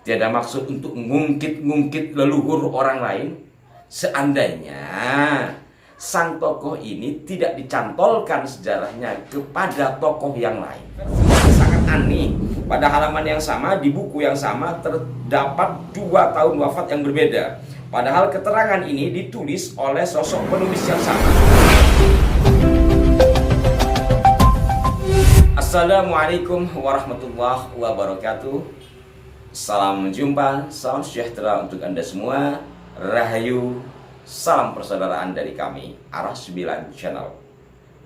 tiada maksud untuk ngungkit-ngungkit leluhur orang lain. Seandainya sang tokoh ini tidak dicantolkan sejarahnya kepada tokoh yang lain. Sangat aneh, pada halaman yang sama, di buku yang sama terdapat 2 tahun wafat yang berbeda. Padahal keterangan ini ditulis oleh sosok penulis yang sama. Assalamualaikum warahmatullahi wabarakatuh. Salam jumpa, salam sejahtera untuk Anda semua. Rahayu, salam persaudaraan dari kami, Arah 9 Channel.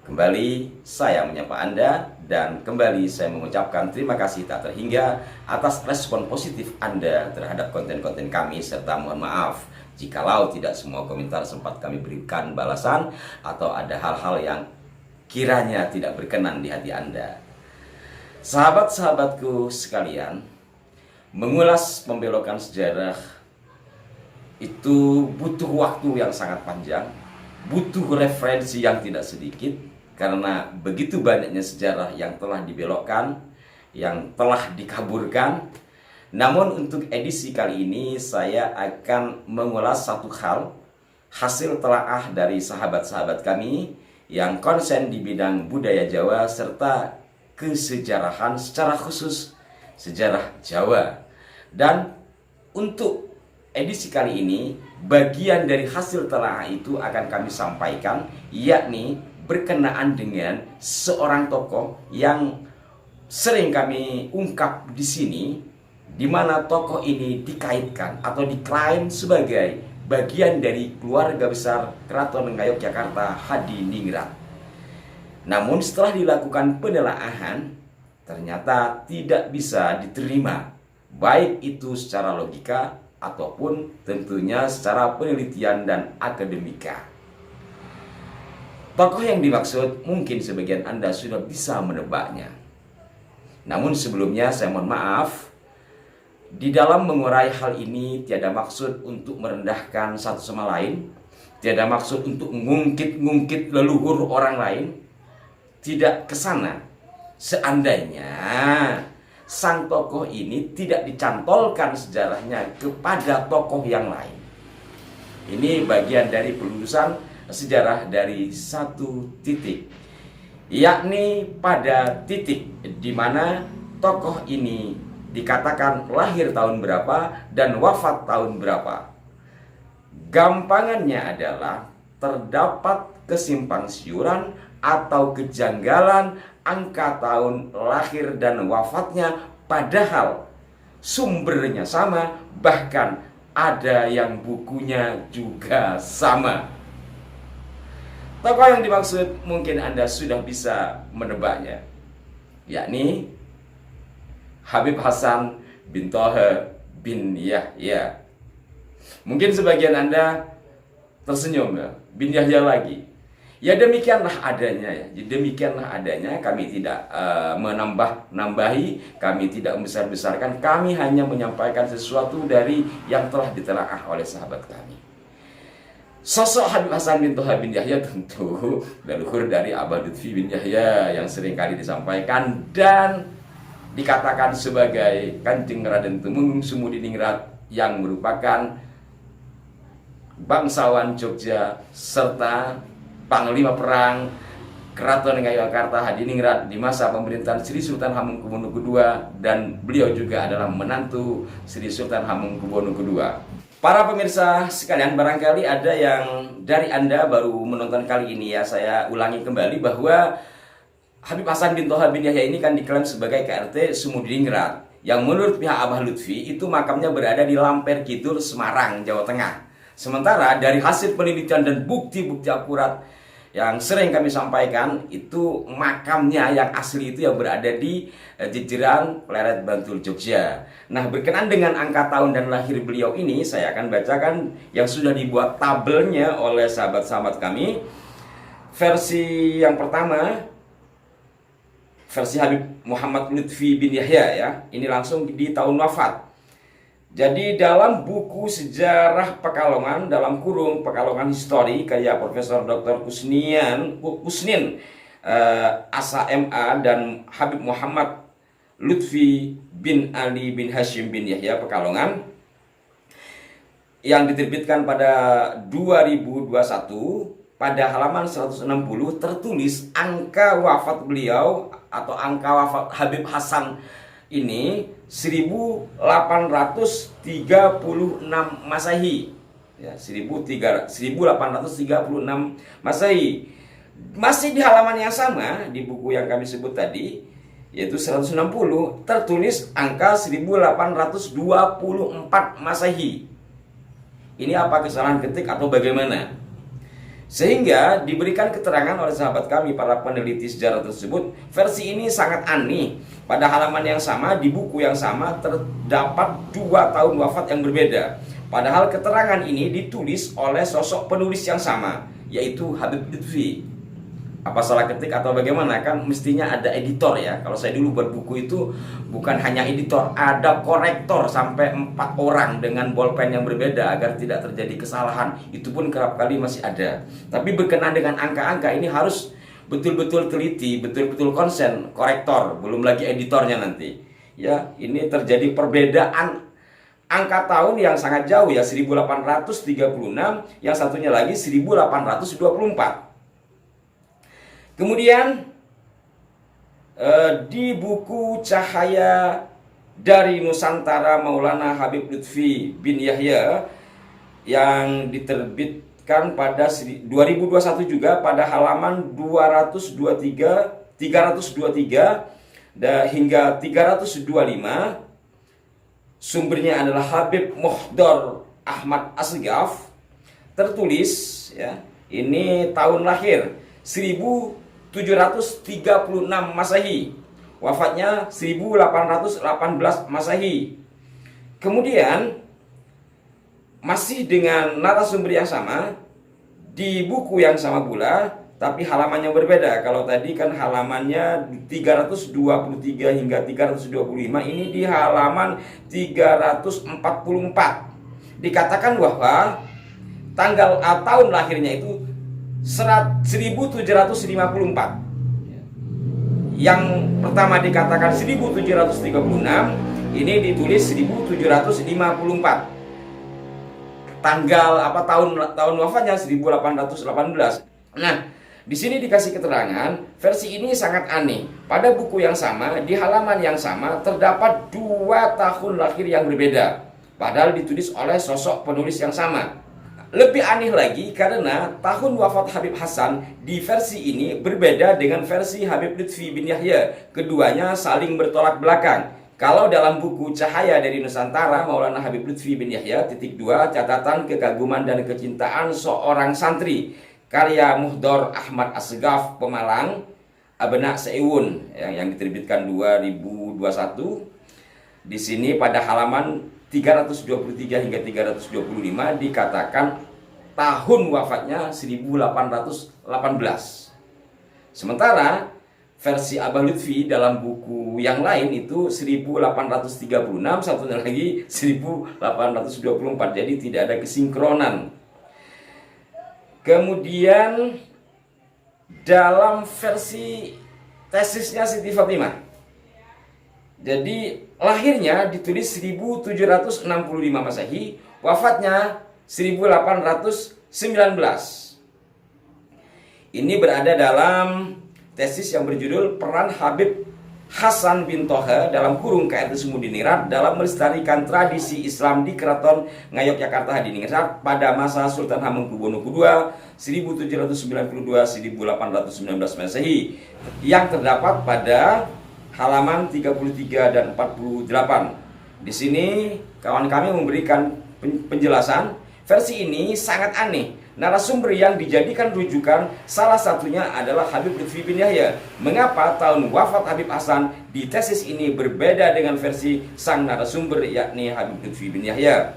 Kembali saya menyapa Anda dan kembali saya mengucapkan terima kasih tak terhingga atas respon positif Anda terhadap konten-konten kami, serta mohon maaf jikalau tidak semua komentar sempat kami berikan balasan atau ada hal-hal yang kiranya tidak berkenan di hati Anda. Sahabat-sahabatku sekalian, mengulas pembelokan sejarah itu butuh waktu yang sangat panjang, butuh referensi yang tidak sedikit, karena begitu banyaknya sejarah yang telah dibelokkan, yang telah dikaburkan. Namun untuk edisi kali ini saya akan mengulas satu hal, hasil telaah dari sahabat-sahabat kami yang konsen di bidang budaya Jawa serta kesejarahan, secara khusus sejarah Jawa. Dan untuk edisi kali ini, bagian dari hasil telaah itu akan kami sampaikan, yakni berkenaan dengan seorang tokoh yang sering kami ungkap di sini, di mana tokoh ini dikaitkan atau diklaim sebagai bagian dari keluarga besar Keraton Ngayogyakarta Hadiningrat. Namun setelah dilakukan penelaahan, ternyata tidak bisa diterima, baik itu secara logika ataupun tentunya secara penelitian dan akademika. Tokoh yang dimaksud mungkin sebagian Anda sudah bisa menebaknya. Namun sebelumnya saya mohon maaf, di dalam mengurai hal ini tiada maksud untuk merendahkan satu sama lain, tiada maksud untuk ngungkit-ngungkit leluhur orang lain, tidak kesana. Seandainya sang tokoh ini tidak dicantolkan sejarahnya kepada tokoh yang lain. Ini bagian dari pelurusan sejarah dari satu titik, yakni pada titik di mana tokoh ini dikatakan lahir tahun berapa dan wafat tahun berapa. Gampangannya adalah terdapat kesimpang siuran atau kejanggalan angka tahun lahir dan wafatnya, padahal sumbernya sama, bahkan ada yang bukunya juga sama. Tokoh yang dimaksud mungkin Anda sudah bisa menebaknya, yakni Habib Hasan bin Thaha bin Yahya. Mungkin sebagian Anda tersenyum, ya, bin Yahya lagi. Ya demikianlah adanya, ya. Demikianlah adanya. Kami tidak menambah-nambahi, kami tidak membesar-besarkan. Kami hanya menyampaikan sesuatu dari yang telah ditelaah oleh sahabat kami. Sosok Habib Hasan bin Thaha bin Yahya tentu leluhur dari Abah Lutfi bin Yahya yang seringkali disampaikan dan dikatakan sebagai Kanjeng Raden Tumenggung Sumudiningrat yang merupakan bangsawan Jogja serta Panglima Perang Keraton Ngayogyakarta Hadiningrat di masa pemerintahan Sri Sultan Hamengkubuwono II, dan beliau juga adalah menantu Sri Sultan Hamengkubuwono II. Para pemirsa sekalian, barangkali ada yang dari Anda baru menonton kali ini, ya saya ulangi kembali bahwa Habib Hasan bin Thaha bin Yahya ini kan diklaim sebagai KRT Sumudiningrat, yang menurut pihak Abah Lutfi itu makamnya berada di Lamper Kidul, Semarang, Jawa Tengah. Sementara dari hasil penelitian dan bukti-bukti akurat yang sering kami sampaikan, itu makamnya yang asli itu yang berada di Jejeran Pleret Bantul, Jogja. Nah, berkenaan dengan angka tahun dan lahir beliau ini, saya akan bacakan yang sudah dibuat tabelnya oleh sahabat-sahabat kami. Versi yang pertama, versi Habib Muhammad Lutfi bin Yahya, ya. Ini langsung di tahun wafat. Jadi dalam buku sejarah Pekalongan, dalam kurung Pekalongan History, kayak Profesor Dr. Kusnin Asa MA dan Habib Muhammad Lutfi bin Ali bin Hashim bin Yahya Pekalongan yang diterbitkan pada 2021. Pada halaman 160 tertulis angka wafat beliau atau angka wafat Habib Hasan ini 1836 Masehi. Ya, 1836 Masehi. Masih di halaman yang sama di buku yang kami sebut tadi, yaitu 160, tertulis angka 1824 Masehi. Ini apa kesalahan ketik atau bagaimana? Sehingga diberikan keterangan oleh sahabat kami para peneliti sejarah tersebut, versi ini sangat aneh. Pada halaman yang sama, di buku yang sama terdapat 2 tahun wafat yang berbeda. Padahal keterangan ini ditulis oleh sosok penulis yang sama, yaitu Habib Lutfi. Apa salah ketik atau bagaimana? Kan mestinya ada editor ya. Kalau saya dulu buat buku itu bukan hanya editor, ada korektor sampai 4 orang dengan bolpen yang berbeda agar tidak terjadi kesalahan. Itu pun kerap kali masih ada. Tapi berkenaan dengan angka-angka ini harus betul-betul teliti, betul-betul konsen korektor, belum lagi editornya nanti. Ya, ini terjadi perbedaan angka tahun yang sangat jauh ya, 1836, yang satunya lagi 1824. Kemudian di buku Cahaya dari Nusantara Maulana Habib Lutfi bin Yahya yang diterbitkan pada 2021 juga pada halaman 323 hingga 325, sumbernya adalah Habib Muhdar Ahmad Asgaf, tertulis ya, ini tahun lahir 1736 Masehi, wafatnya 1818 Masehi. Kemudian masih dengan narasumber yang sama di buku yang sama pula, tapi halamannya berbeda. Kalau tadi kan halamannya 323 hingga 325, ini di halaman 344. Dikatakan bahwa tahun lahirnya itu 1754. Yang pertama dikatakan 1736, ini ditulis 1754. Tahun wafatnya 1818. Nah, di sini dikasih keterangan, versi ini sangat aneh. Pada buku yang sama, di halaman yang sama terdapat 2 tahun lahir yang berbeda, padahal ditulis oleh sosok penulis yang sama. Lebih aneh lagi karena tahun wafat Habib Hasan di versi ini berbeda dengan versi Habib Lutfi bin Yahya. Keduanya saling bertolak belakang. Kalau dalam buku Cahaya dari Nusantara Maulana Habib Lutfi bin Yahya _2, catatan kekaguman dan kecintaan seorang santri, karya Muhdar Ahmad Asgaf Pemalang, Abena Seiwun yang diterbitkan 2021. Di sini pada halaman 323 hingga 325 dikatakan tahun wafatnya 1818. Sementara versi Abah Lutfi dalam buku yang lain itu 1836, satunya lagi 1824. Jadi tidak ada kesinkronan. Kemudian dalam versi tesisnya Siti Fatimah, jadi lahirnya ditulis 1765 Masehi, wafatnya 1819. Ini berada dalam tesis yang berjudul Peran Habib Hasan bin Toha dalam kurung KRT Sumudiningrat dalam melestarikan tradisi Islam di Keraton Ngayogyakarta Hadiningrat pada masa Sultan Hamengkubuwono II 1792-1819 Masehi, yang terdapat pada halaman 33 dan 48. Di sini kawan kami memberikan penjelasan. Versi ini sangat aneh. Narasumber yang dijadikan rujukan salah satunya adalah Habib Lutfi bin Yahya. Mengapa tahun wafat Habib Hasan di tesis ini berbeda dengan versi sang narasumber, yakni Habib Lutfi bin Yahya?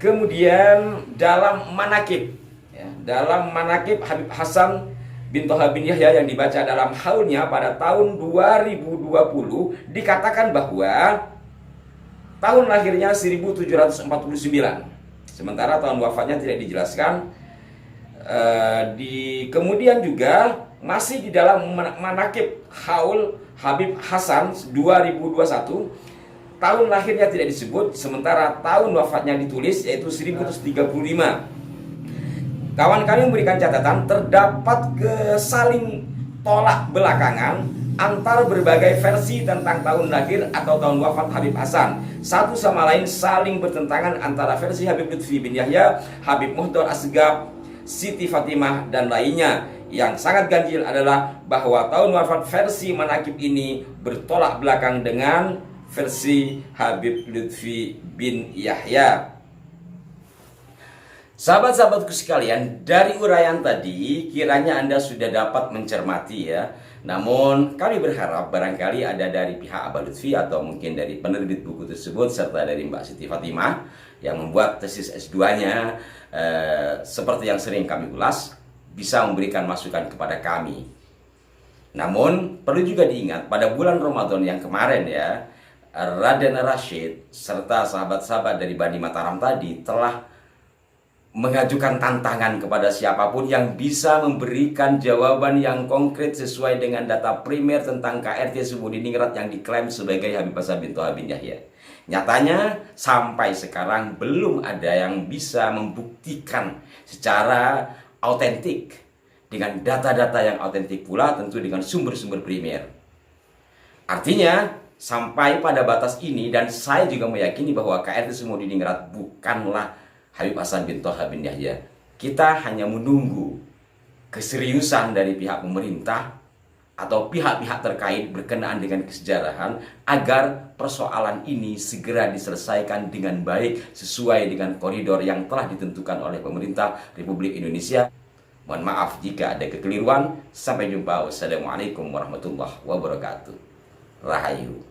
Kemudian dalam manakib Habib Hasan bin Toha bin Yahya yang dibaca dalam haulnya pada tahun 2020 dikatakan bahwa tahun lahirnya 1749, sementara tahun wafatnya tidak dijelaskan. Kemudian juga masih di dalam manakib haul Habib Hasan 2021 tahun lahirnya tidak disebut, sementara tahun wafatnya ditulis, yaitu 1135. Kawan kami memberikan catatan terdapat kesaling tolak belakangan antara berbagai versi tentang tahun lahir atau tahun wafat Habib Hasan. Satu sama lain saling bertentangan antara versi Habib Lutfi bin Yahya, Habib Muhdar Asgab, Siti Fatimah, dan lainnya. Yang sangat ganjil adalah bahwa tahun wafat versi manakib ini bertolak belakang dengan versi Habib Lutfi bin Yahya. Sahabat-sahabatku sekalian, dari uraian tadi kiranya Anda sudah dapat mencermati ya. Namun kami berharap barangkali ada dari pihak Abah Lutfi atau mungkin dari penerbit buku tersebut serta dari Mbak Siti Fatimah yang membuat tesis S2-nya seperti yang sering kami ulas, bisa memberikan masukan kepada kami. Namun perlu juga diingat pada bulan Ramadan yang kemarin ya, Raden Rashid serta sahabat-sahabat dari Bani Mataram tadi telah mengajukan tantangan kepada siapapun yang bisa memberikan jawaban yang konkret sesuai dengan data primer tentang KRT Sumudiningrat yang diklaim sebagai Habib Hasan bin Toha bin Yahya. Nyatanya sampai sekarang belum ada yang bisa membuktikan secara autentik dengan data-data yang autentik pula, tentu dengan sumber-sumber primer. Artinya sampai pada batas ini, dan saya juga meyakini bahwa KRT Sumudiningrat bukanlah Habib Hasan bin Toha bin Yahya. Kita hanya menunggu keseriusan dari pihak pemerintah atau pihak-pihak terkait berkenaan dengan kesejarahan agar persoalan ini segera diselesaikan dengan baik sesuai dengan koridor yang telah ditentukan oleh pemerintah Republik Indonesia. Mohon maaf jika ada kekeliruan. Sampai jumpa. Wassalamualaikum warahmatullahi wabarakatuh. Rahayu.